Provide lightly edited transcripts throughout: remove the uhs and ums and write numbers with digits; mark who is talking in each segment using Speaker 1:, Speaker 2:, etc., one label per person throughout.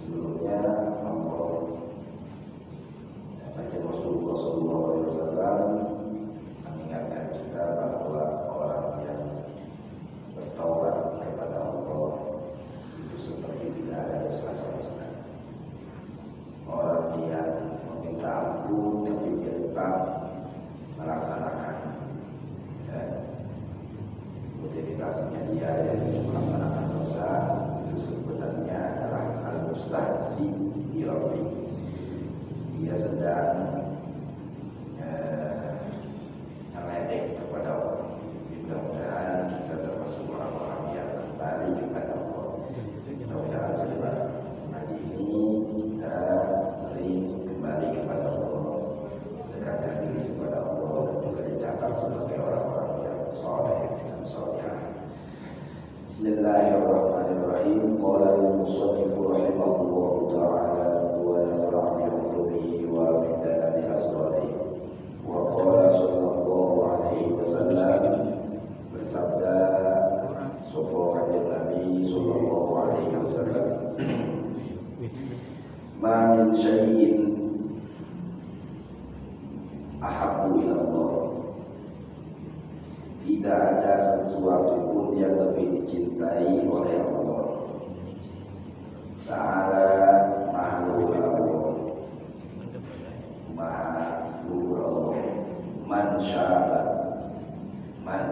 Speaker 1: Sebelumnya Allah Rasulullah SAW mengingatkan kita bahwa orang yang bertaubat kepada Allah itu seperti tidak ada dosa sama sekali. Orang yang meminta ampun tapi dia tetap melaksanakan rutinitasnya dia yang melaksanakan dosa, itu sebenarnya adalah al-mustahzi bi rabbih. Dia sedang meledek kepada Allah. Mudah-mudahan kita termasuk orang-orang yang kembali kepada Allah. Mudah-mudahan selepas ngaji ini kita sering kembali kepada Allah, dekatkan diri kepada Allah, dan juga dicatat sebagai orang-orang yang soleh dan solehah. Bismillahirrahmanirrahim. Qala al-musannif rahimahullah ta'ala wa nafa'ana bi wa min dalil asrari. Wa qala sallallahu alaihi wasallam, bersabda sapa Nabi sallallahu alaihi wasallam, ma min syai'in ahabbu ila Allah. Tidak ada sesuatu pun yang lebih dicintai oleh Allah. Ta'ala maha luhur Allah, maha luhur Allah. Man syaba, man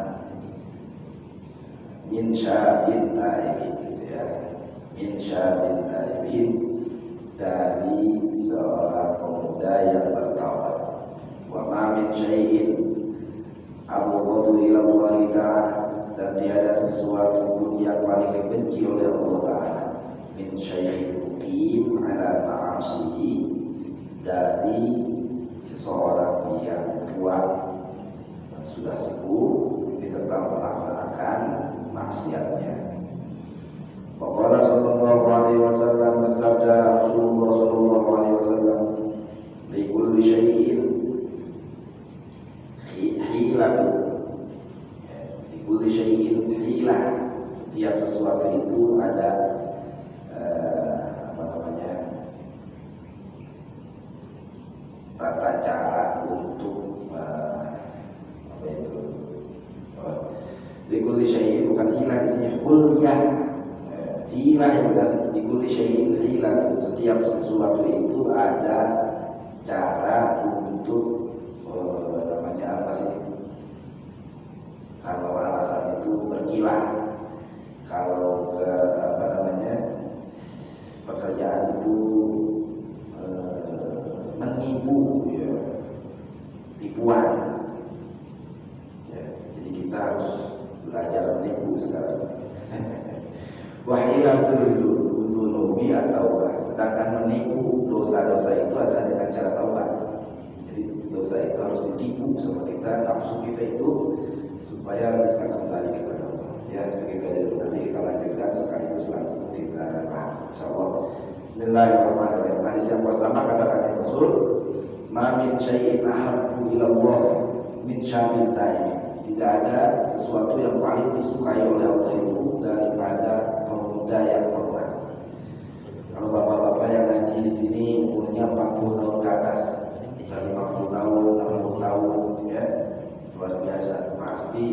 Speaker 1: min syabin taibin, ya, min syabin taibin, dari seorang pemuda yang bertaubat. Wa ma min syai'in abghadu ila Allah Ta'ala, dan tiada sesuatu pun yang paling dibenci oleh Allah Ta'ala min syai'in muqim ala ma'asihi, dari seseorang yang tua dan sudah sepuh tapi tetap melaksanakan maksiatnya. Qala sallallahu alaihi wasallam, bersabda Rasulullah sallallahu alaihi wasallam, li kulli syai'in hilatu, li kulli syai'in hilah, setiap sesuatu itu ada tata cara untuk Likuli syai'in, bukan hilah di sini, hulyah. Hilah yang benar, likuli syai'in hilah. Setiap sesuatu itu ada cara untuk apa sih? Kalau alasan itu berkilah, kalau pekerjaan itu menipu, ya, tipuan, ya, jadi kita harus belajar menipu sekarang. Wahilah suruh atau sedangkan menipu dosa-dosa itu adalah dengan cara taubat. Jadi dosa itu harus ditipu sama kita, nafsu kita itu, supaya bisa kembali kepada Allah. Ya, segitu aja dulu. Nanti kita lanjutkan sekaligus langsung kita bahas, insyaallah. Bismillahirrahmanirrahim. Hadis yang pertama katakan Rasul, ma min syai'in ahabbu ila Allah min syabin taib. Tidak ada sesuatu yang paling disukai oleh Allah itu daripada pemuda yang bertobat. Kalau bapak-bapak yang ngaji di sini umurnya 40 tahun ke atas, bisa 50 tahun, 60 tahun, ya, luar biasa. Pasti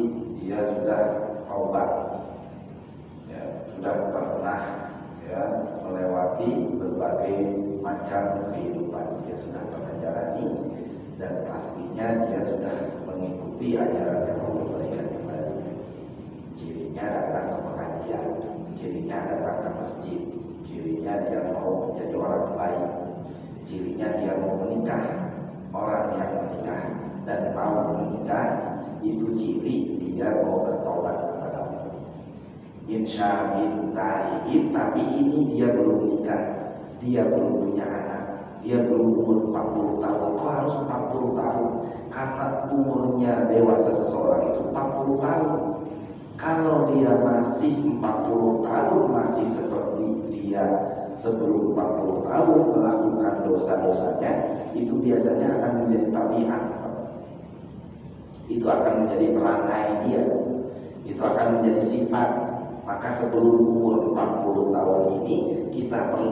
Speaker 1: dia sudah taubat, ya, sudah pernah, ya, melewati berbagai macam kehidupan. Dia sudah pernah jalani, dan pastinya dia sudah mengikuti ajaran yang Allah berikan kepadanya. Cirinya datang ke pengajian, cirinya datang ke masjid, cirinya dia mau menjadi orang baik, cirinya dia mau menikah, orang yang menikah dan mau menikah, itu ciri dia mau bertobat kepada Allah. Insyaallah taibin, tapi ini dia belum menikah, dia belum punya anak, dia belum umur 40 tahun. Kok harus 40 tahun? Karena umurnya dewasa seseorang itu 40 tahun. Kalau dia masih 40 tahun, masih seperti dia sebelum 40 tahun melakukan dosa-dosanya, itu biasanya akan menjadi tabiat. Itu akan menjadi perangai dia, itu akan menjadi sifat. Maka sebelum umur 40 tahun ini kita perlu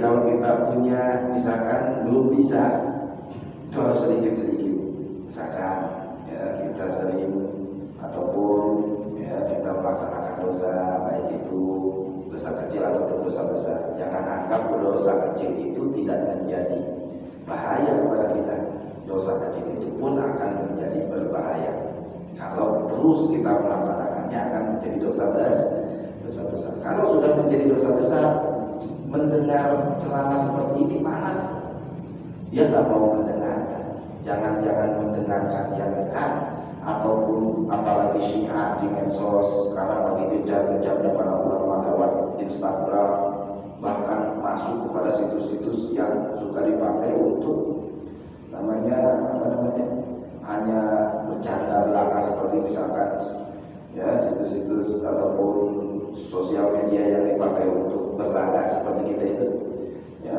Speaker 1: kalau kita punya misalkan belum bisa, itu harus sedikit-sedikit. Misalkan ya, kita sering ataupun ya, kita melaksanakan dosa, baik itu dosa kecil ataupun dosa besar. Jangan anggap dosa kecil itu tidak menjadi bahaya kepada kita. Dosa kecil itu pun akan menjadi berbahaya. Kalau terus kita melaksanakannya akan menjadi dosa besar. Kalau sudah menjadi dosa besar, mendengar ceramah seperti ini panas, dia nggak mau mendengarkan. Jangan mendengarkan yang dekat, ataupun apalagi syiar di medsos. Sekarang lagi gencar-gencarnya para ulama lewat Instagram, bahkan masuk kepada situs-situs yang suka dipakai untuk hanya bercanda belaka, seperti misalkan ya situs-situs ataupun sosial media yang dipakai untuk berlaga seperti kita itu ya,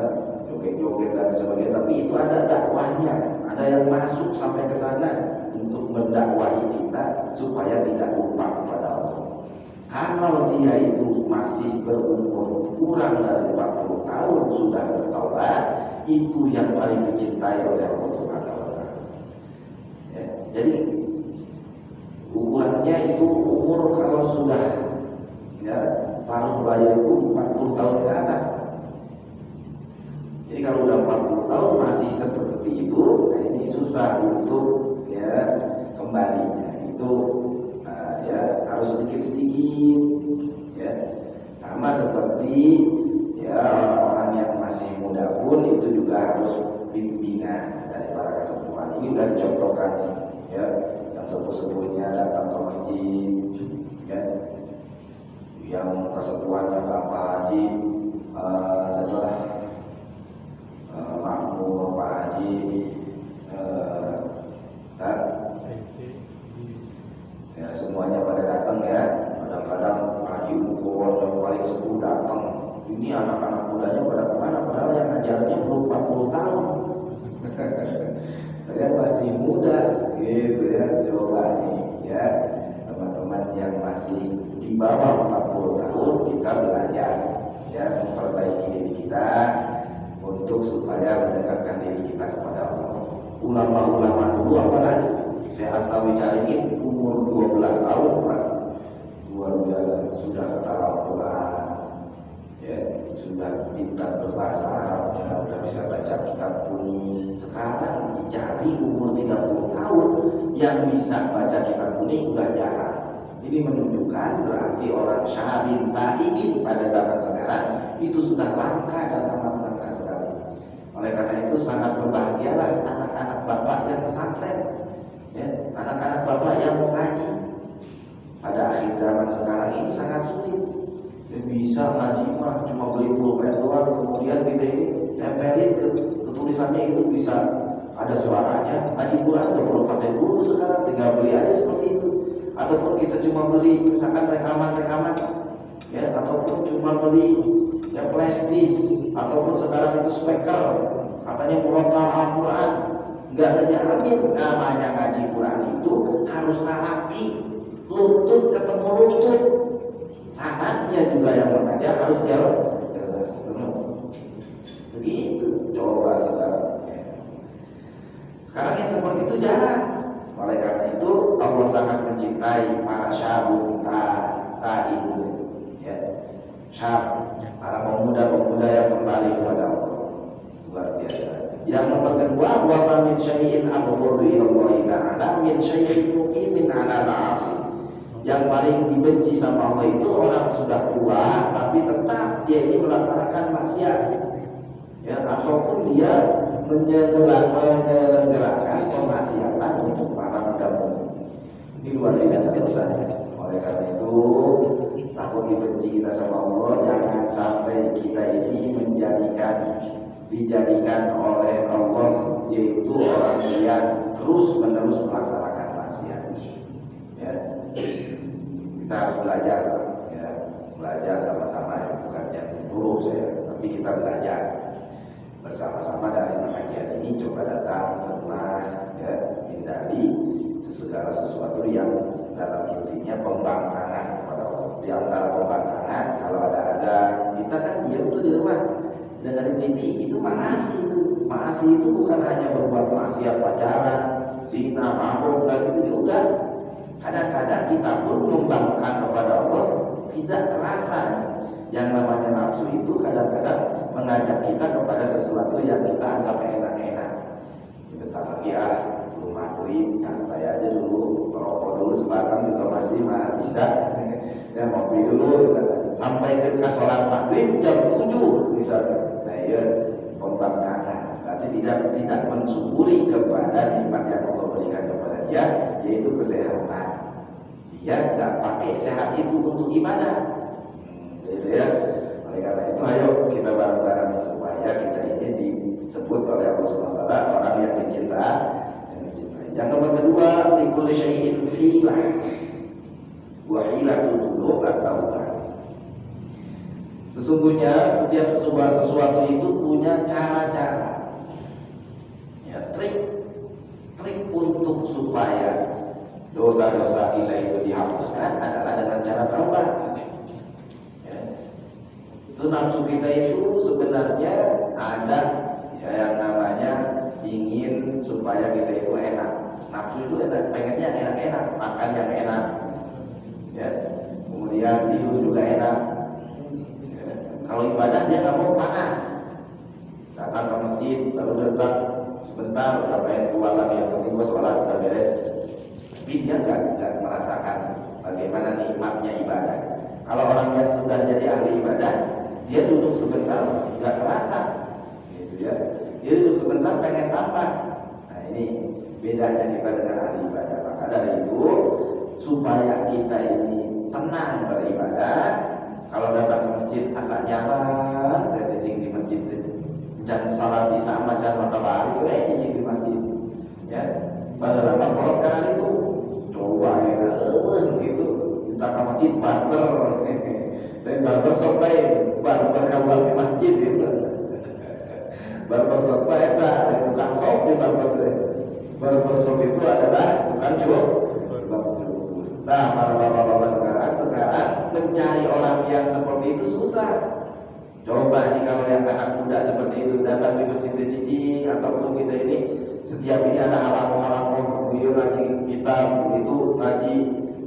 Speaker 1: joget-joget dan sebagainya. Tapi itu ada dakwahnya, ada yang masuk sampai ke sana untuk mendakwahi kita supaya tidak lupa kepada Allah. Kalau dia itu masih berumur kurang dari 40 tahun sudah bertaubat, itu yang paling dicintai oleh Allah Subhanahu wa Ta'ala. Ya, jadi ukurannya itu umur kalau sudah ya paruh baya itu 40 tahun ke atas. Jadi kalau udah 40 tahun masih seperti itu, nah ini susah untuk ya kembalinya. Itu ya harus sedikit-sedikit ya. Sama seperti ya orang yang masih muda pun itu juga harus bimbingan dari para kesepuhan. Ini udah dicontohkan nih ya, yang sepuh-sepuhnya datang ke masjid ya, yang kesepuhannya Pak Haji setelah makmur Pak Haji ya semuanya pada datang ya. Kadang-kadang Haji Ukon yang paling sepuh datang. Ini anak-anak mudanya pada kemana? Padahal yang ngajarnya belum 40 tahun. Saya masih muda, gitu ya. Coba nih ya, teman-teman yang masih di bawah 40 tahun, kita belajar ya, memperbaiki diri kita untuk supaya mendekatkan diri kita kepada Allah. Ulama-ulama dulu apalagi, saya Astawi cariin umur 12 tahun Pak. Luar biasa, sudah kata Al-Quran ya, sudah pintar berbahasa Arab ya, sudah bisa baca kitab kuning. Sekarang dicari umur 30 tahun yang bisa baca kitab kuning udah jarang. Ini menunjukkan berarti orang syahrin taibin pada zaman sekarang itu sudah langka dan amat langka sekali. Oleh karena itu sangat berbahagialah anak-anak bapak yang pesantren ya, anak-anak bapak yang mau ngaji. Pada akhir zaman sekarang ini sangat sulit. Bisa ngaji mah cuma beli pulpen doang, kemudian kita ini tempelin ke tulisannya itu bisa ada suaranya. Ngaji Quran nggak perlu pakai guru sekarang, tinggal beli aja seperti itu. Ataupun kita cuma beli misalkan rekaman ya, ataupun cuma beli ya flash disk, ataupun sekarang itu speaker katanya murotal Al-Quran. Nggak terjamin namanya ngaji Quran itu harus terapi, lutut ketemu lutut. Sanatnya juga yang mengajar harus jauh. Begitu, coba sekarang. Sekarang yang seperti itu jarang. Oleh karena itu Allah sangat mencintai para syabun ta'ibun ya. Syab, para pemuda-pemuda yang kembali kepada Allah. Luar biasa. Yang nomor kedua, wa ma min syai'in abghadu ila Allah ta'ala min syai'in muqimin 'ala al-'asi. Yang paling dibenci sama Allah itu orang sudah tua tapi tetap dia ini melaksanakan maksiat ya, ataupun dia menyelenggarakan kemaksiatan untuk para muda-mudi. Ini luar biasa dosanya. Oleh karena itu takut dibenci kita sama Allah, jangan sampai kita ini dijadikan oleh Allah yaitu orang yang terus-menerus melaksanakan maksiat ya. Kita harus belajar ya, belajar sama-sama ya, bukan yang buruk saya, tapi kita belajar bersama-sama dari pengajian ini. Coba datang ke rumah ya, hindari segala sesuatu yang dalam intinya pembangkangan kepada Allah. Di antara pembangkangan kalau ada kita kan diam tuh di rumah dengerin TV itu maasi itu. Maasi itu bukan hanya berbuat maksiat pacaran, zina, mabuk, dan itu juga. Kadang-kadang kita pun membangkang kepada Allah tidak terasa. Yang namanya nafsu itu kadang-kadang mengajak kita kepada sesuatu yang kita anggap enak-enak. Bentar lagi belum maghrib, nyantai aja dulu, merokok dulu sebatang juga masih bisa. Ya ngopi dulu, misalnya. Sampai ke sholat maghrib jam 7 misalnya. Nah iya pembangkangan. Berarti tidak mensyukuri kepada nikmat yang Allah berikan kepada dia, yaitu kesehatan. Dia nggak pakai sehat itu untuk ibadah. Gitu ya. Oleh karena itu ayo kita bareng-bareng supaya kita ini disebut oleh Allah SWT orang yang dicintai. Yang nomor kedua, likulli syai'in hilah wa hilatul qulub at-taubah. Sesungguhnya setiap sesuatu itu punya cara-cara, ya, trik untuk supaya dosa-dosa kita itu dihapuskan adalah dengan cara taubat. Ya. Itu nafsu kita itu sebenarnya ada ya, yang namanya ingin supaya kita itu enak. Nafsu itu pengennya enak-enak, makan yang enak, ya. Kemudian tidur juga enak. Ya. Kalau ibadah dia nggak mau panas. Datang ke masjid baru datang sebentar, udah pengen keluar lagi, yang penting gua sholat udah beres. Tapi dia nggak merasakan bagaimana nikmatnya ibadah. Kalau orang yang sudah jadi ahli ibadah, dia duduk sebentar nggak terasa, gitu ya. Dia duduk sebentar pengen tambah. Nah ini bedanya kita dengan ahli ibadah. Maka dari itu supaya kita ini tenang beribadah, kalau datang ke masjid asal nyaman, cicing di masjid, jangan salat di sama, jangan matahari, cicing di masjid, ya. Lama kolot karena itu coba ya gitu kita ke masjid barber dan barber sampai barber kawal ke masjid itu barber sampai ada tukang sop di barber sop itu adalah tukang cukur. Nah para bapak-bapak sekarang mencari orang yang seperti itu susah. Coba nih kalau yang anak muda seperti itu datang di masjid cici ataupun kita ini setiap ini ada halang-halang video ngaji kitab itu ngaji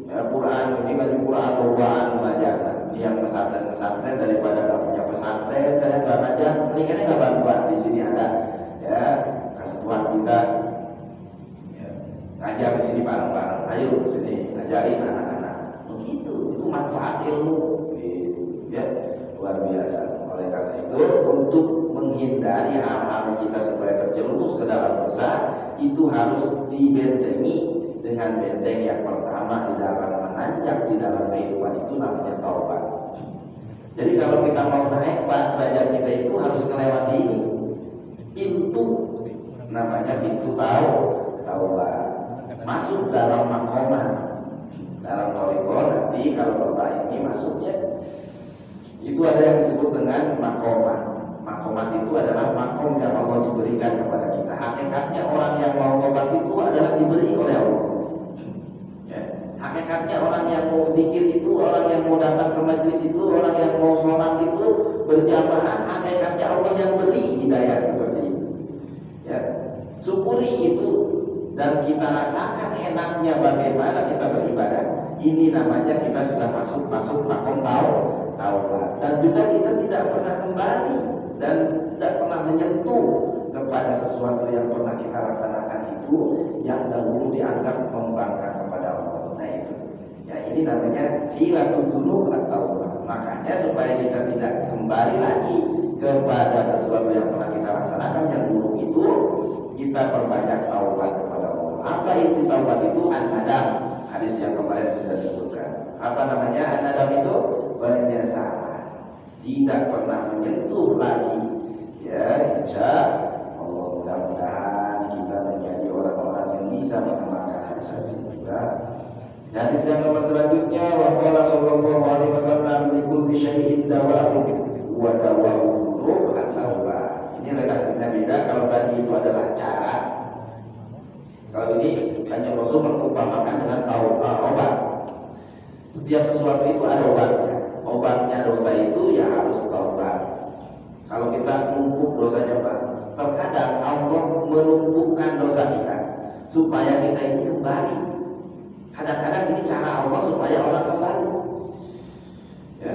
Speaker 1: ya, Quran, ini ngaji Quran bawaan belajar. Yang pesantren daripada nggak punya pesantren saya nggak ngajar, mendingan nggak bantuan di sini ada ya kesatuan kita ya, ngajar di sini bareng-bareng, ayo di sini ngajarin anak-anak begitu, itu manfaat ilmu gitu, ya luar biasa. Oleh karena itu untuk menghindari hal-hal kita supaya terjerumus ke dalam dosa itu harus dibentengi dengan benteng yang pertama di dalam menanjak di dalam kehidupan itu namanya taubat. Jadi kalau kita mau naik derajat kita itu harus melewati ini pintu, namanya pintu taubat, masuk dalam makomah dalam thariqah. Nanti kalau bapak ini masuknya itu ada yang disebut dengan makomah. Makomah itu adalah makom yang Allah diberikan kepada kita. Hakikatnya orang yang mau tobat itu adalah diberi oleh Allah. Ya. Hakikatnya orang yang mau zikir itu, orang yang mau datang ke majlis itu, orang yang mau sholat itu berjamaah, hakikatnya Allah yang beri hidayah seperti itu. Ya. Syukuri itu dan kita rasakan enaknya bagaimana kita beribadah. Ini namanya kita sudah masuk makom taubat. Dan juga kita tidak pernah kembali dan tidak pernah menyentuh kepada sesuatu yang pernah kita laksanakan itu yang dahulu dianggap membangkang kepada Allah. Nah itu, ya ini namanya hilatul qulub at-taubah. Makanya supaya kita tidak kembali lagi kepada sesuatu yang pernah kita laksanakan yang dulu itu, kita perbanyak taubat kepada Allah. Apa itu taubat itu? An-nadam. Hadis yang kemarin sudah disebutkan. Apa namanya an-nadam itu? Penyesalan, tidak pernah menyentuh lagi. Ya, insya Allah mudah-mudahan kita menjadi orang-orang yang bisa mengamalkan hadis juga. Hadis yang nomor selanjutnya, wa qala sallallahu alaihi wasallam likulli syai'in dawa'un wa dawa'ul qulub at-taubah. Ini redaksinya beda. Kalau tadi itu adalah cara, kalau ini hanya Rasul mengumpamakan dengan obat. Setiap sesuatu itu ada obatnya. Obatnya dosa itu ya harus taubat. Kalau kita supaya kita ini kembali. Kadang-kadang ini cara Allah supaya orang kembali. Ya,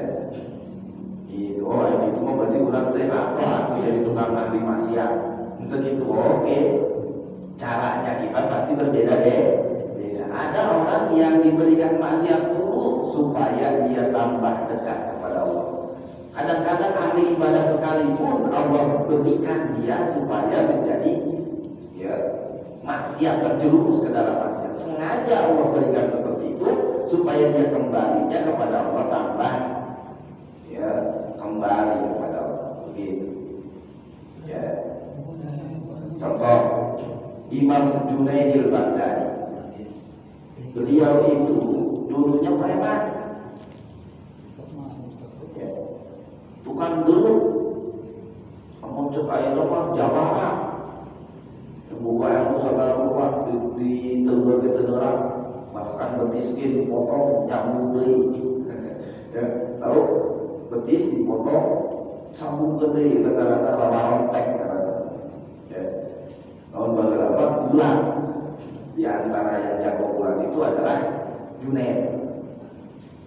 Speaker 1: itu yang itu mau berarti ulang atau jadi tukang ahli maksiat. Untuk itu oke. Caranya kita pasti berbeda deh. Ada orang yang diberikan maksiat dulu supaya dia tambah dekat kepada Allah. Kadang-kadang ahli ibadah sekalipun Allah berikan dia supaya menjadi ya maksiat, terjerumus ke dalam maksiat. Sengaja Allah berikan seperti itu supaya dia kembalinya kepada Allah, tambah ya kembali kepada Allah. Begitu. Ya. Contoh Imam Junaidil Baghdadi. Beliau itu dulunya preman, ya, tukang dulu, kamu cek air apa Jawara, buka yang usaha rumah di tenggara, bahkan betis dipotong nyambung deh, ya, tahu betis dipotong sambung gede, kata-kata lawarontek, kata-kata, ya, tahun berapa bulan. Di antara yang jago bulan itu adalah Junaid.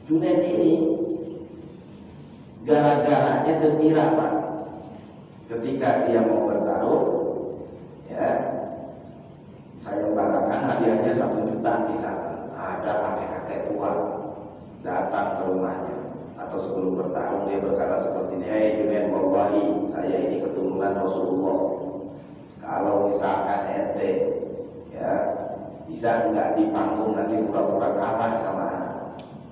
Speaker 1: Junaid ini gara-garanya gembira Pak. Ketika dia mau bertarung, ya, saya barakan hadiahnya 1 juta misalkan. Ada kakek-kakek tua datang ke rumahnya, atau sebelum bertarung dia berkata seperti ini, "Hei Junaid, wallahi saya ini keturunan Rasulullah. Kalau misalkan ente, ya, bisa enggak di panggung nanti pura-pura kalah sama anak."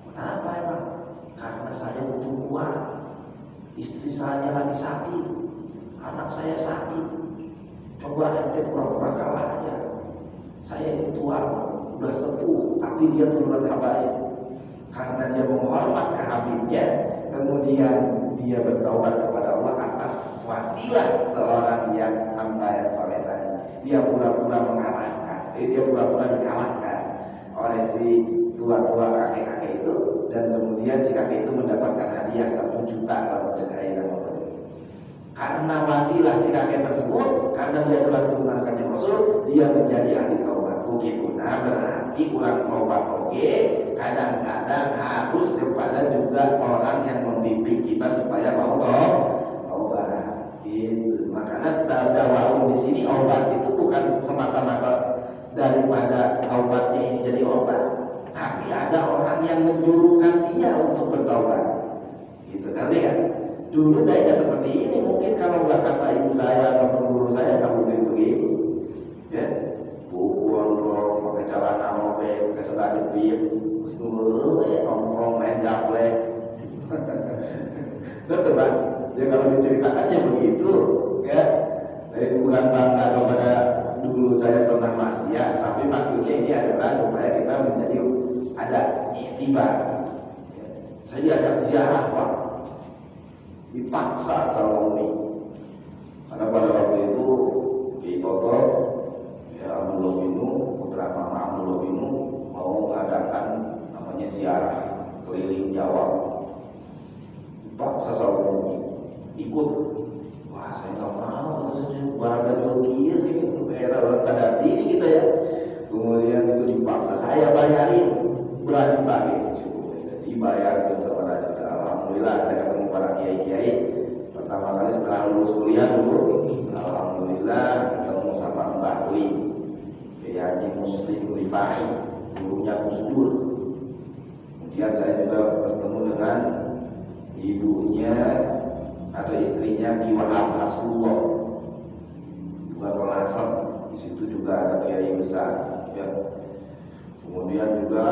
Speaker 1: Kenapa emang? Karena saya butuh uang. Istri saya lagi sakit, anak saya sakit. Coba ente pura-pura kalah aja. Saya ini tua, udah sepuh, tapi dia turunan habaib. Karena dia menghormat ke Habibnya, kemudian dia bertaubat kepada Allah atas wasilah seorang yang hamba yang soleh tadi. Dia pura-pura mengalahkan. Dia pura-pura dikalahkan oleh si tua-tua kakek-kakek itu, dan kemudian si kakek itu mendapatkan hadiah 1 juta kalau cekai nama Allah. Karena wasilah si kakek tersebut, karena dia telah turunan kanjeng Rasul, dia menjadi ahli taubat. Begitu. Nah, berarti orang taubat oke, kadang-kadang harus kepada juga orang yang membimbing kita supaya mau taubat. Gitu. Makanya dakwah di sini obat itu bukan semata-mata daripada taubatnya ini jadi obat, tapi ada orang yang menjurukan dia untuk bertaubat. Gitu kan ya? Dulu saya nggak seperti ini, mungkin kalau nggak kata ibu saya atau guru saya nggak mungkin begitu. Ya, buang pakai celana robek, pakai sendal jepit, nongkrong main gaplek. Betul Pak? Ya kalau diceritakannya begitu, ya. Tapi bukan bangga kepada dulu saya pernah maksiat, tapi maksudnya ini adalah supaya kita menjadi ada iktibar. Saya diajak ziarah Pak, dipaksa sama Umi, karena pada waktu itu di Toto, ya Abdullah Binu, putra Mama Abdullah Binu mau mengadakan namanya ziarah keliling Jawa, dipaksa sama Umi ikut. Wah saya nggak mau, barangkali jual gitu, era orang sadar diri kita ya. Kemudian itu dipaksa saya bayarin berani pakai, dibayar ke 1 juta. Alhamdulillah saya ketemu para kiai-kiai pertama kali setelah lulus kuliah dulu. Alhamdulillah ketemu sama Mbak Dwi, Kiai Haji Muslim Rifai, gurunya Gus Dur. Kemudian saya juga bertemu dengan ibunya atau istrinya Ki Wahab Nasrullah, juga Kelasem. Di situ juga ada kiai besar, ya. Kemudian juga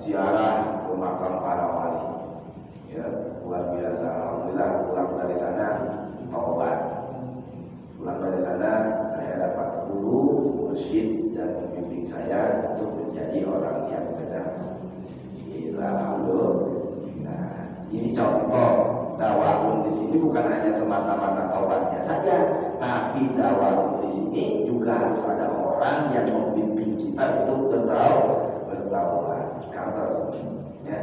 Speaker 1: ziarah ke makam para wali, ya, luar biasa. Alhamdulillah pulang dari sana taubat. Pulang dari sana saya dapat guru, mursyid dan pembimbing saya untuk menjadi orang yang benar. Alhamdulillah. Nah, ini contoh dakwah di sini bukan hanya semata-mata taubatnya saja, tapi dakwah di sini juga harus ada orang yang membimbing kita untuk bertaubat. Ya,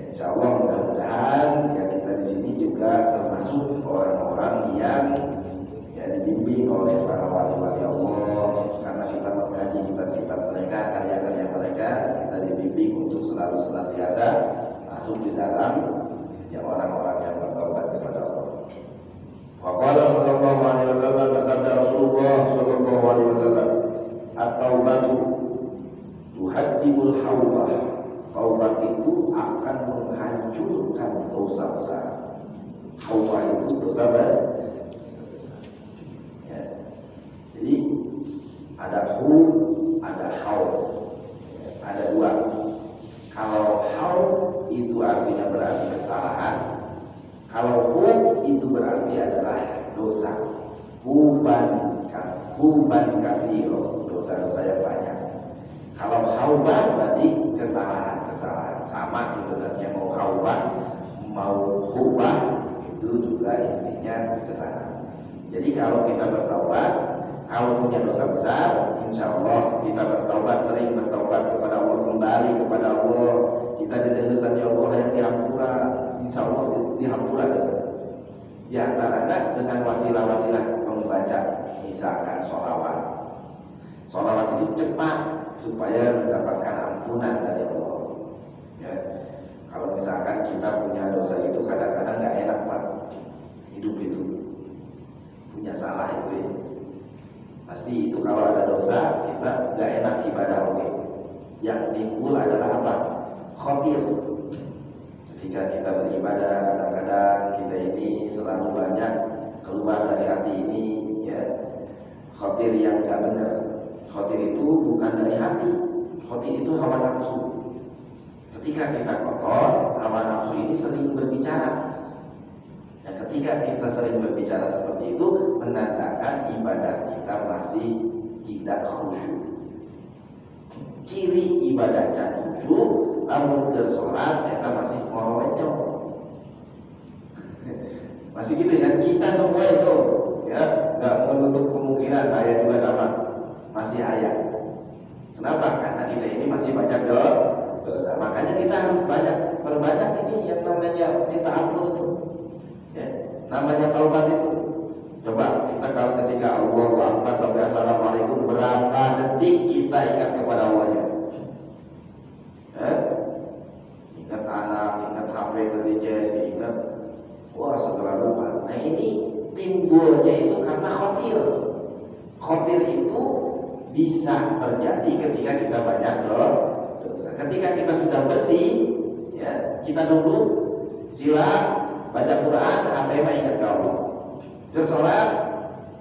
Speaker 1: insya Allah mudah-mudahan ya kita di sini juga termasuk orang-orang yang ya dibimbing oleh para wali-wali Allah, karena kita mengkaji kitab selalu senantiasa masuk di dalam ya orang-orang yang bertaubat kepada Allah. Waqala sallallahu alaihi wasallam, bersabda Rasulullah sallallahu alaihi wasallam, at-taubatu tuhaddibul haubah. Taubat itu akan menghancurkan dosa besar. Haubah itu dosa besar. Ya. Jadi ada ada haub. Ya. Ada dua. Kalau haub itu artinya berarti kesalahan. Kalau itu berarti adalah dosa. Huban katsiro, dosa-dosa yang banyak. Kalau haubah berarti kesalahan. Sama sebenarnya, mau haubah mau hubah itu juga intinya kesalahan. Jadi kalau kita bertaubat, kalau punya dosa besar, insya Allah kita bertaubat, sering bertaubat kepada Allah, kembali kepada Allah, kita didahulukan ya Allah yang dihampura, insya Allah dihampura dosa. Di antaranya dengan wasilah-wasilah membaca misalkan sholawat. Sholawat itu cepat supaya mendapatkan ampunan dari Allah. Ya. Kalau misalkan kita punya dosa itu kadang-kadang nggak enak Pak, hidup itu punya salah itu ya. Pasti itu kalau ada dosa kita nggak enak ibadah Allah. Yang timbul adalah apa? Khotir. Ketika kita beribadah kadang-kadang kita ini selalu banyak keluar dari hati ini ya khotir yang nggak benar. Khotir itu bukan dari hati, khotir itu hawa nafsu. Ketika kita kotor, hawa nafsu ini sering berbicara. Dan ketika kita sering berbicara seperti itu, menandakan ibadah kita masih tidak khusyuk. Ciri ibadah can khusyuk, namun bersolat kita masih ngorocok. Masih gitu ya, kita semua itu ya nggak menutup kemungkinan saya juga sama masih ayat. Kenapa? Karena kita ini masih banyak dosa. Makanya kita harus perbanyak ini yang namanya minta ampun itu. Ya, namanya taubat itu. Coba kita kalau ketika Allahu Akbar sampai Assalamualaikum berapa detik kita ingat kepada Allahnya? Ingat anak, ingat HP kerja, ingat wah setelah lupa. Nah ini timbulnya itu karena khotir. Khotir itu bisa terjadi ketika kita banyak dosa. Ketika kita sudah bersih, ya kita duduk, sila, baca Quran, hati ingat ke Allah. Bersolat,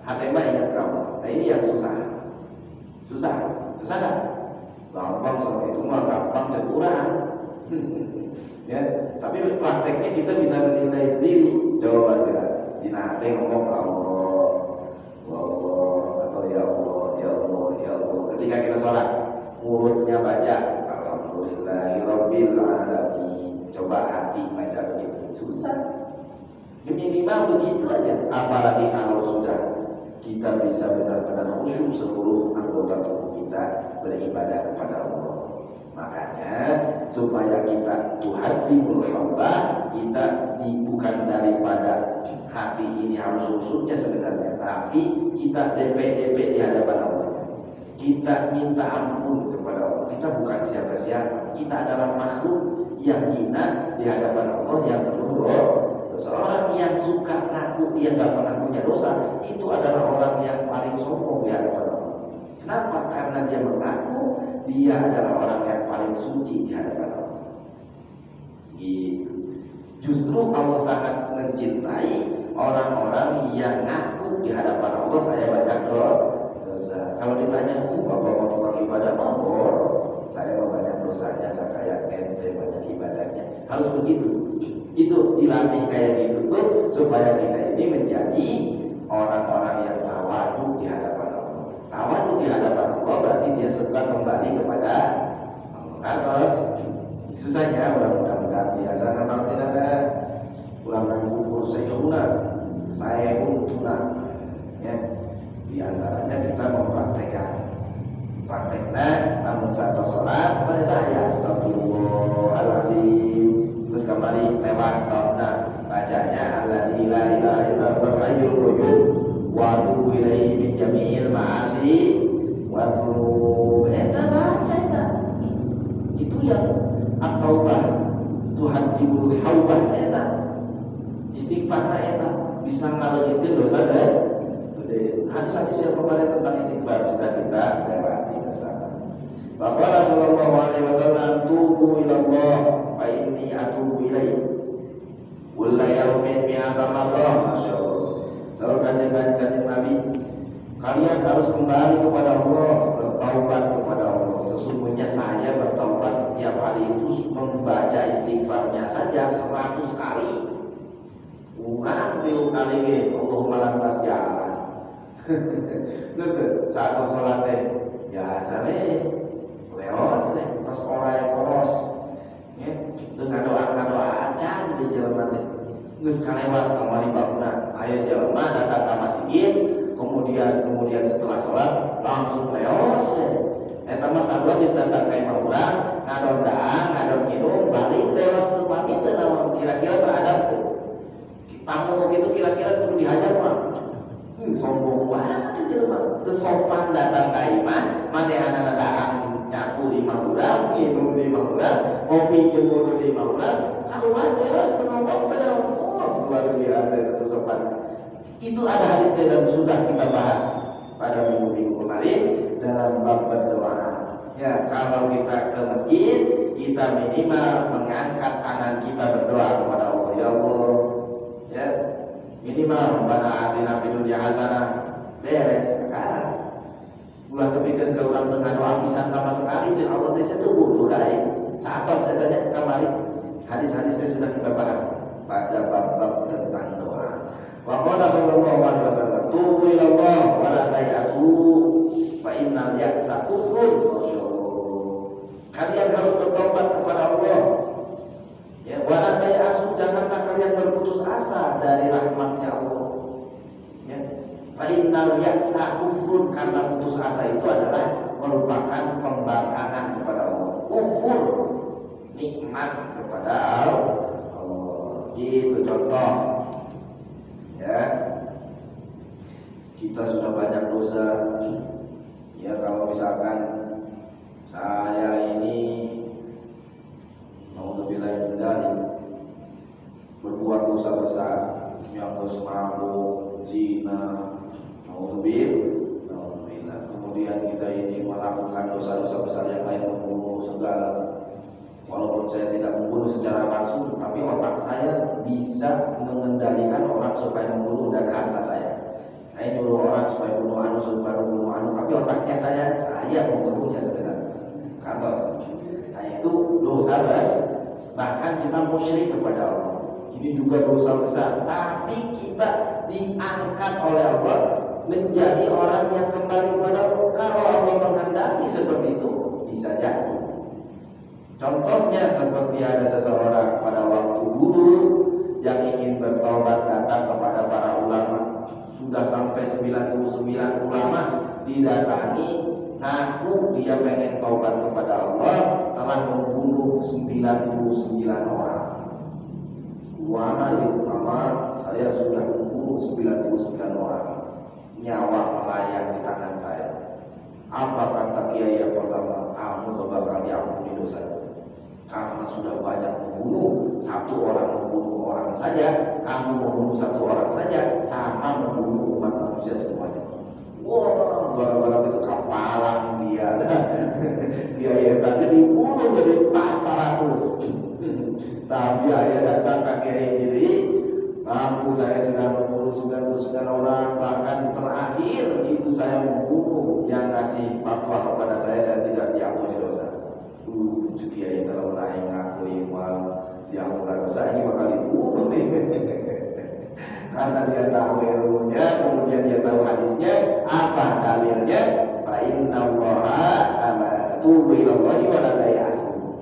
Speaker 1: hati ingat ke Allah. Nah ini yang susah kan? Gampang soal itu mah gampang cekurang. Ya, tapi prakteknya kita bisa menilai sendiri. Coba kita di hati ngomong Allah, atau ya Allah. Ketika kita sholat, mulutnya baca Alhamdulillahirabbil alamin. Coba hati baca begitu, susah. Minimal begitu aja. Apalagi kalau sudah kita bisa benar-benar khusyuk seluruh anggota tubuh kita beribadah kepada Allah. Makanya supaya kita tuhaddibul haubah, kita bukan daripada hati ini harus khusyuknya sebenarnya, tapi kita DP di hadapan Allah. Kita minta ampun kepada Allah. Kita bukan siapa-siapa. Kita adalah makhluk yang hina di hadapan Allah, yang penuh dosa. Orang yang suka ngaku dia nggak pernah punya dosa, itu adalah orang yang paling sombong di hadapan Allah. Kenapa? Karena dia mengaku dia adalah orang yang paling suci di hadapan Allah. Gitu. Justru Allah sangat mencintai orang-orang yang ngaku di hadapan Allah saya banyak dosa. Kalau ditanya, Bapak mau tukang ibadah mau? Saya mau banyak dosanya, nggak kayak ente banyak ibadahnya. Harus begitu. Itu dilatih kayak gitu tuh supaya kita ini menjadi orang-orang yang tawadhu di hadapan Allah. Tawadhu di hadapan Allah berarti dia suka kembali kepada Allah. Terus susahnya mudah-mudahan biasa memang tidak ada ulangan kubur saya untuna ya. Di antaranya kita prakteknya namun satu sholat pada ya astagfirullahaladzim, terus kembali lewat bacanya alladzi la ilaha illa huwal hayyul qayyum wa atubu ilaihi min jami'il ma'asi wa atubu baca itu yang taubah eta, istighfar eta bisa ngaleungkeun dosa gede. Hadis-hadis yang kemarin tentang istighfar sudah kita lewati bersama. Bahwa Rasulullah SAW tubu ilallah fa inni atubu ilaih. Kulla yaumin mi'ata marrah. Masyaallah. Kalau kanjeng Nabi, kalian harus kembali kepada Allah, bertaubat kepada Allah. Sesungguhnya saya bertaubat setiap hari itu membaca istighfarnya saja 100 kali. Kurang 3 kali ge Allahumma lantas jalan. Nutup saat sholat teh biasa we leos teh pas orai poros ya dengan doa acan di jelema teh geus kalewat kamari babna aya jelema datang ka masjid kemudian setelah sholat langsung leos eta mah sabda ditanda ka imam urang ngadondang ngadon minum balik leos teu pamit teh naon kira-kira beradab teu tamu gitu kira-kira kudu dihajar mah sombong banget aja mah sopan datang ka imam manehana daang nyapu di imam urang minum di imam urang ngopi jeung wudu di imam urang kaluar geus ngomong pada luar biasa itu sopan. Itu ada hadisnya dan sudah kita bahas pada minggu-minggu kemarin dalam bab berdoa. Ya, kalau kita ke masjid, kita minimal mengangkat tangan kita berdoa kepada Allah. Ya Allah, ya minimal Rabbana atina fid dunya hasanah. Beres sekarang. Ulah kepikeun ka urang teu ngadoa pisan sama sekali jeung Allah teh teu butuh kae. Satos katanya kemarin hadis-hadisnya sudah kita bahas pada bab-bab tentang doa. Wa qala sallallahu alaihi wasallam, "Tubu ila Allah wa la tayasu fa innal ya'sa kufrun." Kalian harus bertobat kepada Allah. Ya, wa la tayasu, janganlah kalian berputus asa dari rahmatnya Allah. Ya. Fa innal ya'sa kufrun, karena putus asa itu adalah merupakan pembangkangan kepada Allah. Kufur nikmat kepada Allah. Itu contoh. Ya, kita sudah banyak dosa. Ya, kalau misalkan saya ini naudzubillahi min dzalik berbuat dosa besar, nyangkut mabuk, zina, naudzubillah. Kemudian kita ini melakukan dosa-dosa besar yang lain, membunuh segala. Walaupun saya tidak membunuh secara langsung, tapi otak saya bisa mengendalikan orang supaya membunuh dan harta saya. Saya nyuruh orang supaya bunuh anu, tapi otaknya saya membunuhnya sebenarnya. Kantos. Nah itu dosa besar. Bahkan kita musyrik kepada Allah. Ini juga dosa besar. Tapi kita diangkat oleh Allah menjadi orang yang kembali kepada Allah. Kalau Allah menghendaki seperti itu, bisa jadi. Contohnya seperti ada seseorang pada waktu dulu yang ingin bertobat datang kepada para ulama. Sudah sampai 99 ulama didatangi, ngaku dia pengen taubat kepada Allah, telah membunuh 99 orang. Wahai ulama, saya sudah membunuh 99 orang. Nyawa melayang di tangan saya. Apa kata kiai yang pertama? Kamu bakal diampuni dosa. Karena sudah banyak membunuh, satu orang membunuh orang saja, kamu membunuh satu orang saja, sama membunuh umat manusia semuanya. Wah, barang-barang itu kapalan dia. Dia yang tadi dibunuh jadi pas 100. Tapi ayah datang kakek diri, ngaku saya sudah membunuh 99 orang, bahkan terakhir itu saya membunuh yang kasih fatwa kepada saya tidak diampuni dosa. Dia yang telah meraih ngaku iman diampuni dosa ini bakal dibunuh. Karena dia tahu ilmunya, kemudian dia tahu hadisnya, apa dalilnya? Fa inna Allaha tubu ilallahi wa la tayasu.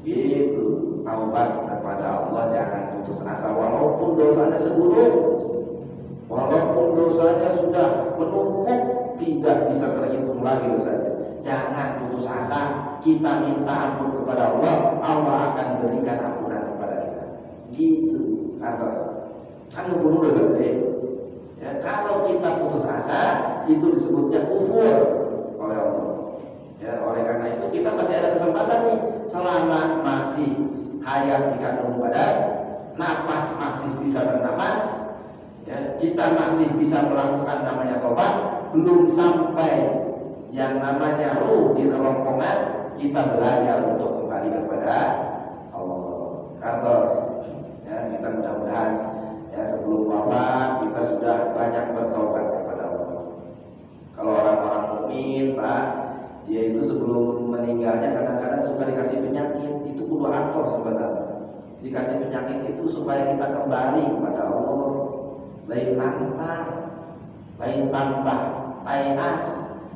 Speaker 1: Itu taubat kepada Allah, jangan putus asa walaupun dosanya segunung, walaupun dosanya sudah menumpuk tidak bisa terhitung lagi dosanya. Jangan putus asa, kita minta ampun kepada Allah, Allah akan berikan ampunan kepada kita. Gitu atas. Kan bunuh dosa gede. Ya, kalau kita putus asa, itu disebutnya kufur oleh Allah. Ya, oleh karena itu kita masih ada kesempatan nih, selama masih hayat di kandung badan, napas masih bisa bernapas, ya, kita masih bisa melakukan namanya tobat, belum sampai yang namanya ruh di kerongkongan, kita belajar untuk kembali kepada Allah. Kantos, ya, kita mudah-mudahan ya sebelum wafat kita sudah banyak bertobat kepada Allah. Kalau orang-orang mukmin, Pak, dia itu sebelum meninggalnya kadang-kadang suka dikasih penyakit. Itu kudu antor sebenarnya. Dikasih penyakit itu supaya kita kembali kepada Allah. Lain nantang, lain tambah tayas.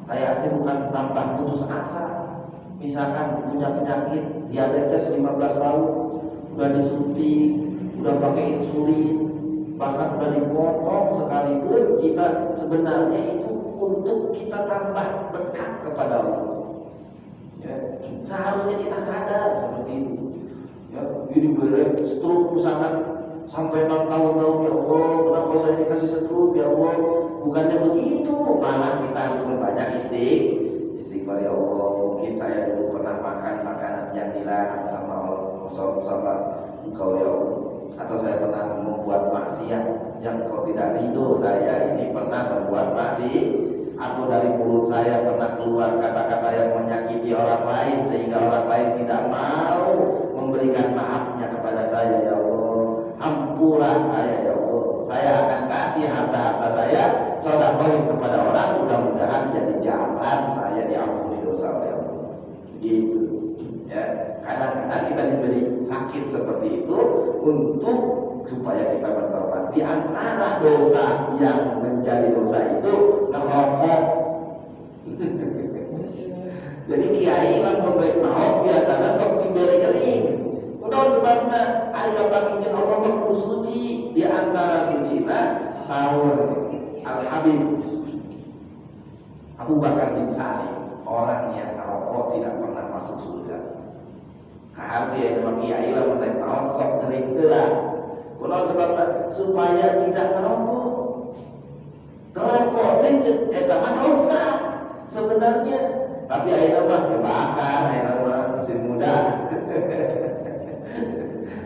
Speaker 1: Tayas itu bukan tambah putus asa. Misalkan punya penyakit diabetes 15 tahun, udah disuntik, udah pakai insulin, bahkan udah dipotong sekalipun, kita sebenarnya itu untuk kita tambah dekat kepada Allah. Ya, seharusnya kita sadar seperti itu. Ya, jadi beres stroke misalkan sampai 6 tahun ya Allah, kenapa saya dikasih stroke ya Allah? Bukannya begitu, malah kita harus berbanyak istighfar ya Allah. Mungkin saya dulu pernah makan makanan yang dilarang sama Engkau ya Allah, atau saya pernah membuat maksiat yang Kau tidak ridho. Saya ini pernah berbuat maksiat, atau dari mulut saya pernah keluar kata-kata yang menyakiti orang lain sehingga orang lain tidak mau memberikan maafnya kepada saya ya Allah. Ampunlah saya ya Allah. Saya akan kasih harta-harta saya sedekah kepada orang, mudah-mudahan jadi jalan saya diampuni dosa oleh Allah. Gitu. Ya, kadang-kadang kita diberi sakit seperti itu untuk supaya kita bertobat. Di antara dosa yang menjadi dosa itu ngerokok. Jadi kiai yang memberi maaf biasanya sok diberi kering. Udah sebabnya ayat bagian Allah berku suci. Di antara sucina sahur Al-Habib Abu Bakar bin Salim, orang yang ngerokok tidak pernah masuk surga. Kahar dia memang kiai lah menaik maaf sok kering lah. Kalau sebabnya supaya tidak merokok. Merokok itu etaman dosa sebenarnya. Tapi akhirnya mah kebakar, akhirnya mah masih muda.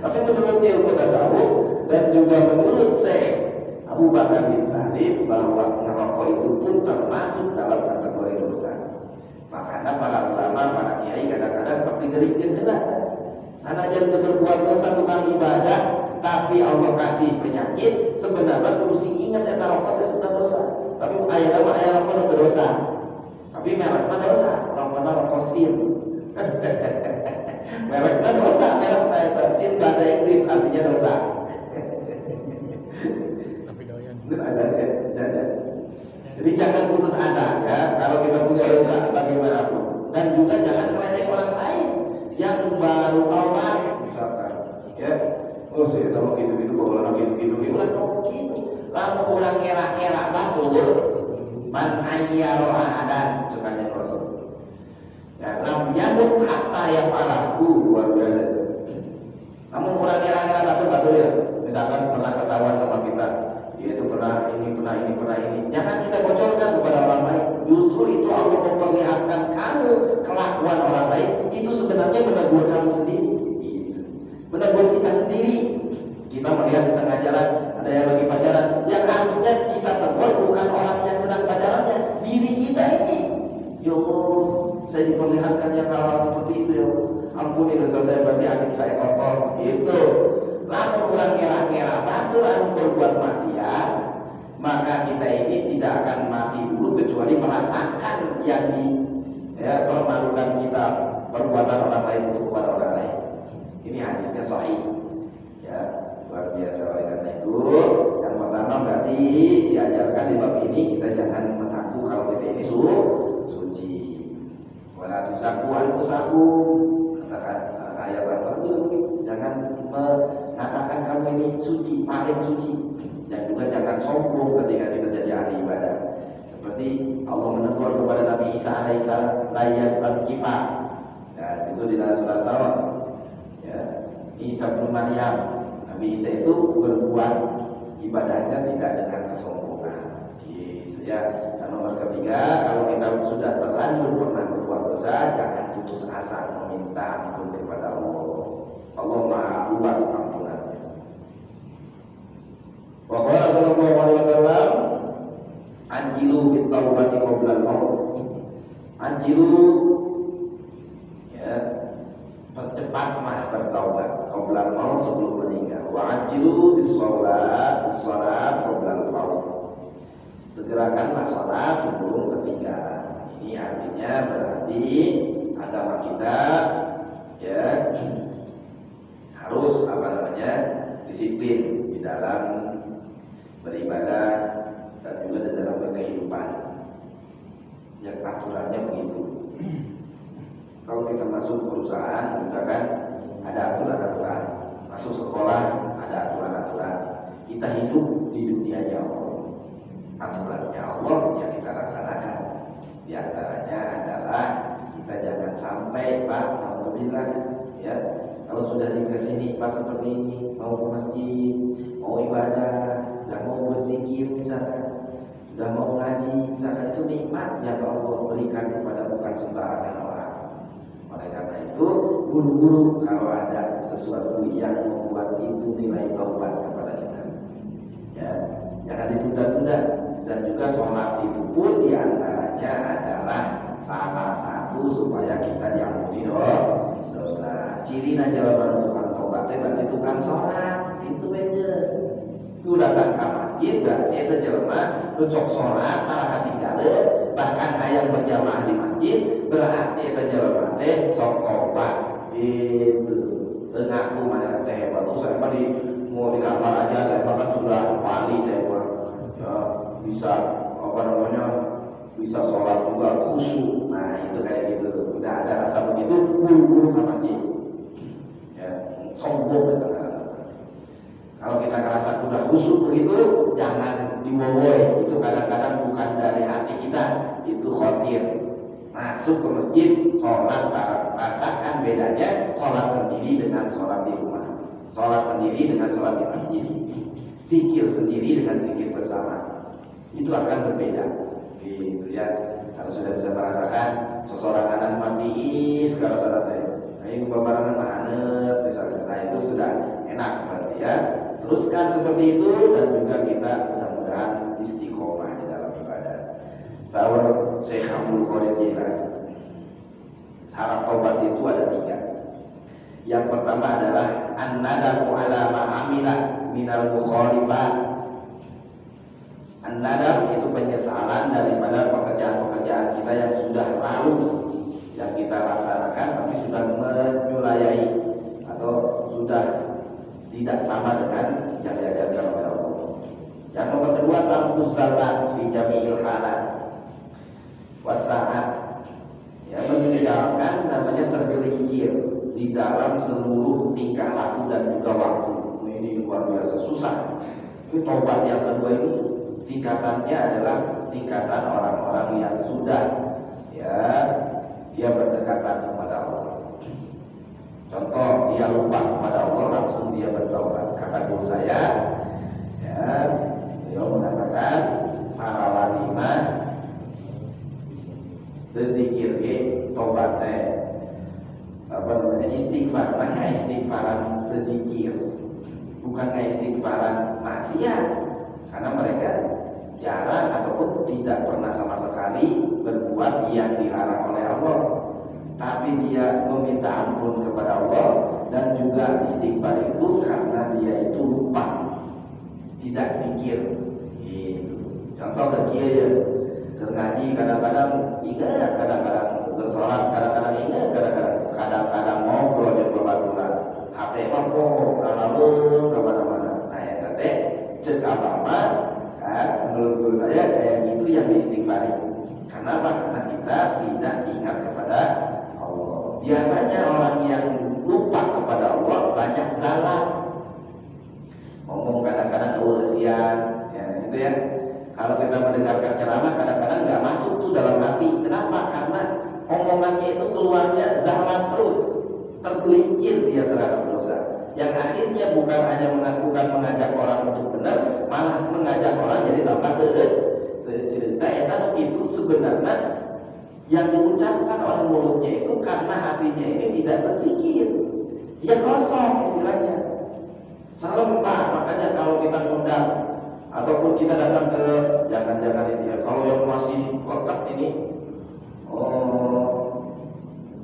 Speaker 1: Tapi menurut ilmu tasawuf dan juga menurut Syekh Abu Bakar bin Salim bahwa merokok itu pun termasuk dalam kategori dosa. Makanya para ulama, para kiai kadang-kadang seperti geringin lah. Sana jangan berbuat dosa tukang ibadah, tapi Allah kasih penyakit, sebenarnya kudu sing ingat eta rokok itu dosa. Tapi aya rokok itu dosa. Tapi merekna dosa, rokokna rokok sin. Merekna dosa, merekna eta sin bahasa Inggris artinya dosa.
Speaker 2: Tapi doyan.
Speaker 1: Terus ada ya, ada. Jadi jangan putus asa ya, kalau kita punya dosa bagaimanapun. Dan juga jangan melecehkan orang lain yang baru taubat misalkan, ya. Oh saya tahu gitu-gitu, kalau orang gitu-gitu, ulah kok gitu. Lalu orang ngira-ngira batul, man ayyaro ahadan, cukanya Rasul. Ya, lam yamut hatta yafalahu, luar biasa. Namun orang ngira-ngira batul ya. Misalkan pernah ketahuan sama kita, dia itu pernah ini. Jangan kita bocorkan kepada orang lain. Justru itu Allah memperlihatkan kamu kelakuan orang lain itu sebenarnya menegur kamu sendiri. Menegur kita sendiri. Kita melihat di tengah jalan ada yang lagi pacaran, yang harusnya kita tegur bukan orang yang sedang pacarannya, diri kita ini. Ya Allah, saya diperlihatkan yang hal seperti itu ya Allah. Ampuni dosa saya, berarti adik saya kotor. Gitu. Lalu orang ngira-ngira batu lalu berbuat maksiat, maka kita ini tidak akan mati dulu kecuali merasakan yang permalukan kita perbuatan orang lain untuk kepada orang lain. Ini hadisnya sahih. Ya, luar biasa. Oleh karena itu, yang pertama berarti diajarkan di bab ini kita jangan mengaku kalau kita ini suci. Wala tuzaku anfusakum, katakan ayat apa itu, jangan mengatakan kamu ini suci, paling suci. Dan juga jangan sombong ketika kita jadi ahli ibadah. Seperti Allah menegur kepada Nabi Isa alaihissalam, la yastankifa. Dan itu di dalam surat Tawa. Ya, Isa bin Maryam, Nabi Isa itu berbuat ibadahnya tidak dengan kesombongan. Gitu ya. Dan nomor ketiga, kalau kita sudah terlanjur pernah berbuat dosa, jangan putus asa meminta ampun kepada Allah. Allah Maha luas ampunannya. cepatlah bertaubat qoblal maut, sebelum meninggal. Wa ajilu bis-shalat qoblal maut. Segerakanlah salat sebelum ketinggalan. Ini artinya berarti agama kita ya harus disiplin di dalam beribadah dan juga di dalam berkehidupan. Yang aturannya begitu. Kalau kita masuk perusahaan juga kan ada aturan-aturan. Masuk sekolah ada aturan-aturan. Kita hidup di dunianya Allah. Aturannya Allah yang kita laksanakan. Di antaranya adalah kita jangan sampai alhamdulillah ya, kalau sudah dikasih nikmat seperti ini, mau ke masjid, mau ibadah, sudah mau berzikir misalkan, sudah mau ngaji misalkan, itu nikmat yang Allah berikan kepada bukan sembarangan orang. Oleh karena itu, buru-buru kalau ada sesuatu yang membuat itu nilai taubat kepada kita. Ya, jangan ditunda-tunda. Dan juga sholat itu pun diantaranya adalah salah satu supaya kita diampuni dosa. Ciri jawaban tukang tobat berarti tukang sholat itu aja. Itu datang ke masjid berarti itu jelema cocok sholat malah ketinggalan, bahkan ayam berjamaah di masjid berarti itu jelema sok tobat itu. Tengah tuh mana teh hebat tuh, saya mah mau di kamar aja saya makan sudah wali saya mah ya, bisa bisa sholat juga khusyuk. Nah itu kayak gitu, udah ada rasa begitu buru-buru ke masjid ya, sombong gitu. Kalau kita ngerasa udah khusyuk begitu jangan diwowoy, itu kadang-kadang bukan dari hati kita, itu khotir. Masuk ke masjid sholat, rasakan bedanya sholat sendiri dengan sholat di rumah, sholat sendiri dengan sholat di masjid, zikir sendiri dengan zikir bersama, itu akan berbeda gitu ya. Kalau sudah bisa merasakan seseorang anak mati kalau salat ayo babarangan mahanet misalnya, nah itu sudah enak berarti ya. Teruskan seperti itu dan juga kita mudah-mudahan istiqomah di dalam ibadah. Sahur Syekh Abdul Qadir Jailani, syarat taubat itu ada 3. Yang pertama adalah an-nadamu ala ma amila minal mukhalifat. An-nadam itu penyesalan daripada pekerjaan-pekerjaan kita yang sudah lalu, yang kita laksanakan tapi sudah menyulayai atau sudah tidak sama dengan yang diajarkan oleh Allah. Yang nomor kedua, tarkus salat fi jami'il halat wasaat, ya, meninggalkan namanya tergelincir di dalam seluruh tingkah laku dan juga waktu. Ini luar biasa susah. Itu taubat yang kedua ini tingkatannya adalah tingkatan orang-orang yang sudah ya dia berdekatan kepada Allah. Contoh, dia lupa kepada Allah langsung dia bertaubat. Kata guru saya ya, beliau mengatakan para walima berzikir taubatnya istighfar, maka istighfaran berzikir, bukan istighfaran maksiat, karena mereka jarang ataupun tidak pernah sama sekali berbuat yang dilarang oleh Allah, tapi dia meminta ampun kepada Allah dan juga istighfar itu karena dia itu lupa, tidak zikir. Contoh kerja ya, ngaji kadang-kadang ingat, kadang-kadang bersolat, kadang-kadang ingat, kadang-kadang ngobrol di babaturan. HP mah kok alamun kemana-mana. Nah ya tete cek apa-apa kan, menurut guru saya kayak gitu yang istighfari. Kenapa? Karena kita tidak ingat kepada Allah. Biasanya orang yang lupa kepada Allah banyak salah. Ngomong kadang-kadang sian, ya gitu ya. Kalau kita mendengarkan ceramah kadang-kadang nggak masuk tuh dalam hati. Kenapa? Karena omongannya itu keluarnya zalam terus, tergelincir dia terhadap dosa. Yang akhirnya bukan hanya mengajak orang untuk benar, malah mengajak orang jadi tambah cerita. Itu sebenarnya yang diucapkan oleh mulutnya itu karena hatinya ini tidak berzikir. Dia kosong istilahnya. Salam Pak, makanya kalau kita undang ataupun kita datang ke jangan-jangan ini ya, kalau yang masih lekat ini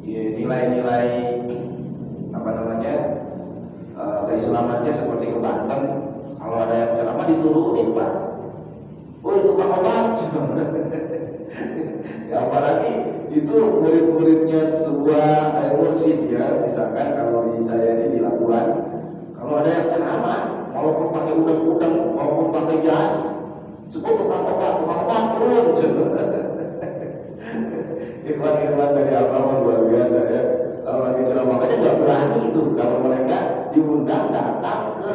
Speaker 1: nilai-nilai zamannya seperti ke Banten, kalau ada yang ceramah diturunin Pak. Oh itu Pak Obat. Ya apalagi itu murid-muridnya sebuah mursyid ya, misalkan kalau di saya ini di Labuan, kalau ada yang ceramah, walaupun pakai udang-udang, walaupun pakai jas, sebut tukang obat turun. Ikhwan-ikhwan dari Al-Quran luar biasa ya. Kalau lagi ceramah makanya nggak berani itu kalau mereka diundang datang ke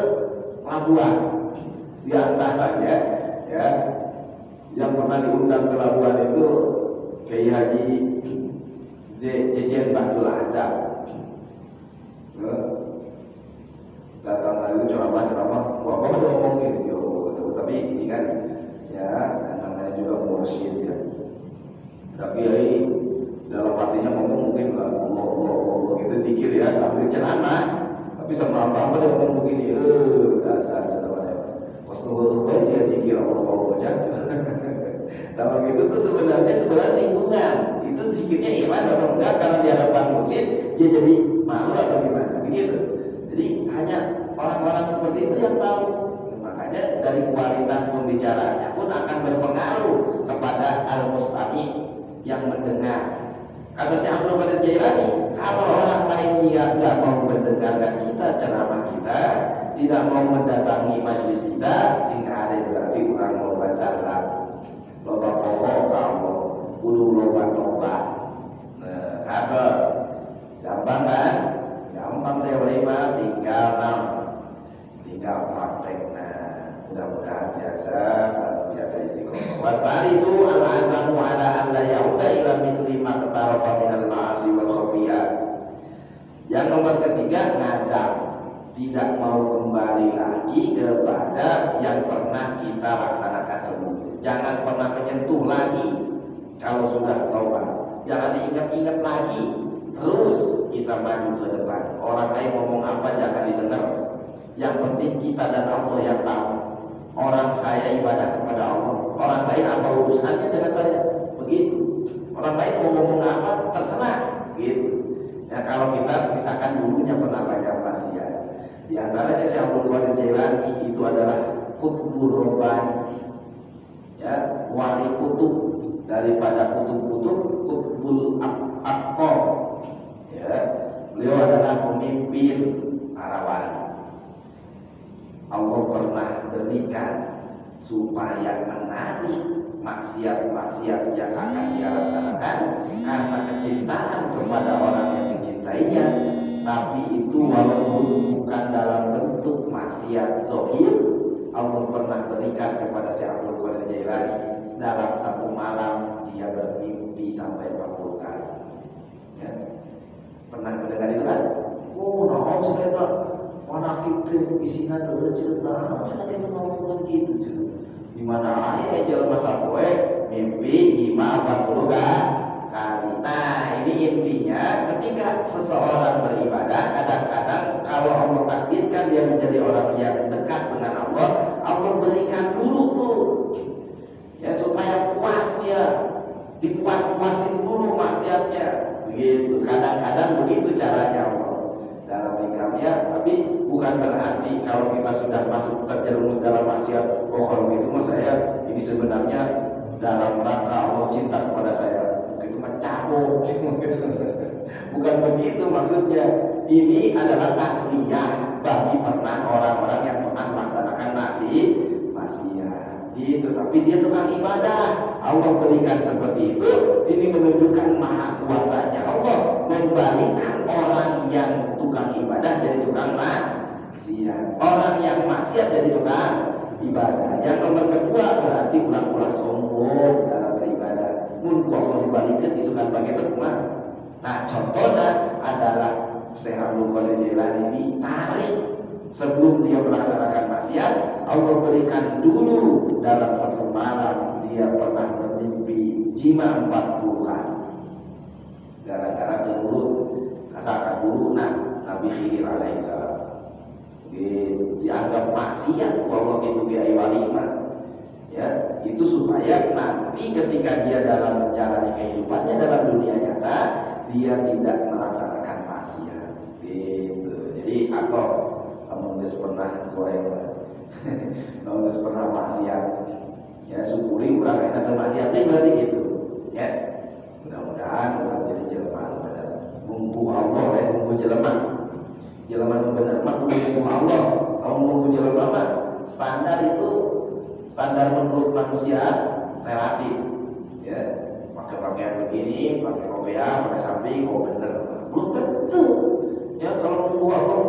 Speaker 1: Labuan. Di antaranya ya, yang pernah diundang ke Labuan itu Kiai Haji Jejen Basul Azam. Datang hari itu ceramah, apa udah ngomongin, tapi ini kan ya namanya juga mursyid ya. Tapi ya dalam hatinya ngomong mungkin lah Allah gitu zikir ya sambil ceramah, tapi sama apa dia ngomong begini, dasar saudara. Wasnul dia zikir Allah aja. Kalau gitu tuh sebenarnya singgungan. Itu zikirnya ikhlas atau enggak karena di hadapan mursyid dia jadi malu atau gimana begitu. Jadi hanya orang-orang seperti itu yang tahu. Makanya dari kualitas pembicaraannya pun akan berpengaruh kepada al-mustami yang mendengar. Kata si Abdul Qadir Jailani, kalau orang lain yang nggak mau mendengarkan kita ceramah kita, tidak mau mendatangi majelis kita, sehingga ada berarti orang mau baca loba pokok kamu kudu loba tobat. Kata gampang kan? Gampang teori mah tinggal praktek. Mudah-mudahan biasa istiqomah. Wasarisu al-azamu ala an la yauda ila mithli ma qatarafa minal ma'asi wal khafiyat. Yang nomor ketiga, ngazam, tidak mau kembali lagi kepada yang pernah kita laksanakan sebelumnya. Jangan pernah menyentuh lagi kalau sudah taubat. Jangan diingat-ingat lagi. Terus kita maju ke depan. Orang lain ngomong apa jangan didengar. Yang penting kita dan Allah yang tahu. Orang saya ibadah kepada Allah, orang lain apa urusannya dengan saya? Begitu. Orang lain mau ngomong apa terserah, gitu. Ya kalau kita misalkan dulunya pernah baca maksiat, di antaranya si Abdul Qadir Jailani itu adalah qutbur rabbani, ya wali kutub daripada kutub-kutub, qutbul aqtab, ya beliau adalah pemimpin para wali. Allah pernah berikan supaya menarik maksiat-maksiat yang akan dia laksanakan karena kecintaan kepada orang yang dicintainya. Tapi itu walaupun bukan dalam bentuk maksiat zahir, Allah pernah berikan kepada si Abdul Qadir Jailani dalam satu malam dia bermimpi sampai 40 kali. Ya. Pernah mendengar itu kan? Oh, nah, sebenarnya mana kita isinya terjun lah, macam kita ngomongin gitu cuy. Di mana aja jalan masa poe, mimpi 40 kali. Nah ini intinya ketika seseorang beribadah, kadang-kadang kalau Allah takdirkan dia menjadi orang yang dekat dengan Allah, Allah berikan dulu tuh, ya supaya puas dia, dipuas-puasin dulu maksiatnya. Begitu. Kadang-kadang begitu caranya Allah dalam hikmahnya, tapi bukan berarti kalau kita sudah masuk terjerumus dalam maksiat, oh kalau gitu mah saya ini sebenarnya dalam rangka Allah cinta kepada saya, itu mah cabut. Bukan begitu maksudnya. Ini adalah tasliyah bagi pernah orang-orang yang pernah melaksanakan maksiat gitu, tapi dia tukang ibadah. Allah berikan seperti itu. Ini menunjukkan maha kuasanya Allah membalikkan orang yang tukang ibadah jadi tukang maksiat, orang yang maksiat jadi tukang ibadah. Yang nomor kedua berarti ulah-ulah sombong dalam beribadah. Mun Allah dibalikkan disukan bagi terkumah. Nah contohnya adalah Syekh Abdul Qadir Jailani ditarik sebelum dia melaksanakan maksiat. Allah berikan dulu dalam satu malam dia pernah bermimpi jima 40 kali. Gara-gara turun kata guru Nabi Khidir alaihissalam. Dianggap maksiat Allah itu biaya walimah. Ya, itu supaya nanti ketika dia dalam menjalani kehidupannya dalam dunia nyata, dia tidak melaksanakan maksiat. Gitu. Jadi atau namun dia pernah goreng, namun dia pernah maksiat. Ya syukuri orang enak maksiatnya berarti gitu. Ya, mudah-mudahan orang jadi jelema benar. Mumpu Allah dan mumpu jelema. Jelema benar mah mumpu Allah. Kalau mumpu jelema mah standar itu standar menurut manusia relatif. Ya, pakai pakaian begini, pakai kopiah, pakai samping, oh benar. Belum tentu. Ya kalau mumpu Allah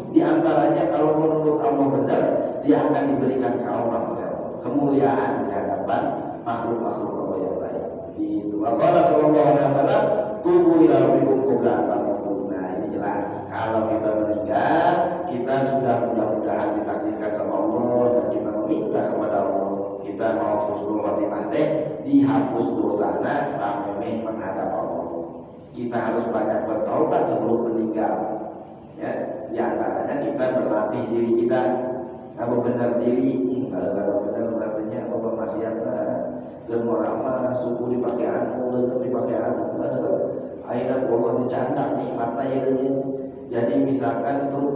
Speaker 1: diantaranya kalau menurut Allah benar, dia akan diberikan karunia kemuliaan di hadapan makhluk-makhluk Allah yang lain. Itu. Allah sallallahu alaihi wasallam tubuh ila rabbikum qabla an tamutu. Nah, ini jelas. Kalau kita meninggal, kita sudah mudah-mudahan ditakdirkan sama Allah dan kita meminta kepada Allah. Kita mau husnul khotimah teh dihapus dosana sampai menghadap Allah. Kita harus banyak bertaubat sebelum meninggal. Ya, di antaranya kita berlatih diri kita. Kalau benar diri, kalau benar berartinya apa bermaksiat dan orang suku dipakai anu, dan dipakai anu, akhirnya Allah dicandak nih matanya ini. Jadi misalkan struk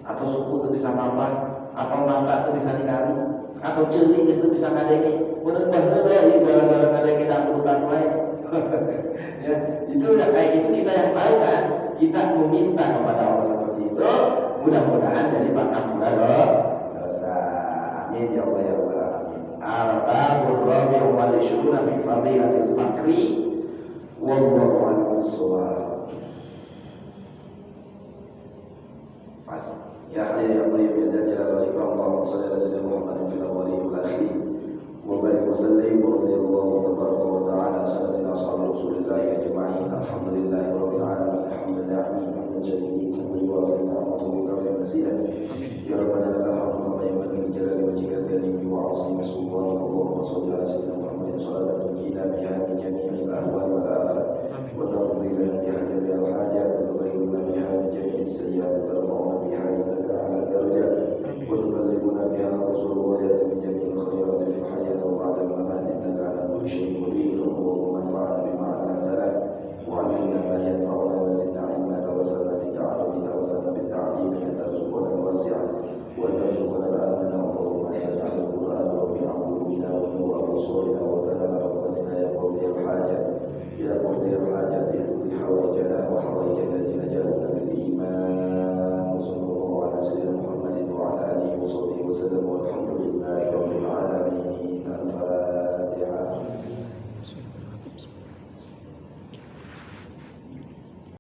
Speaker 1: atau suku itu bisa mapan, atau mata itu bisa digali, atau celing itu bisa ngadeni. Benar-benar ya gara-gara ngadeni dangdutan lain. Ya, itu ya kayak gitu kita yang tahu kan. Kita meminta kepada Allah seperti itu, mudah-mudahan jadi pengampun dosa. Amin ya Allah ya Rabbal alamin. Al-babur rabi'u wal 20 fi fadilatil fakri wallahu a'lam bissawab. Pas ya hadirin yang mulia ya jalal wa ikram, Allahumma shalli ala sayyidina Muhammadin fil awwalin wal akhirin wa barik wa sallim wa radiyallahu tabaraka wa ta'ala sayyidina ashabi Rasulillah ajma'in. Alhamdulillahi rabbil alamin. Alhamdulillah hamdan jamilan wa ni'matan wa kafiyan katsiran. Ya rabbana lakal hamdu kama yanbaghi li jalali wajhika al-karim wa 'azimi sultanika. Allahumma shalli ala sayyidina Muhammadin salatan tunjina biha min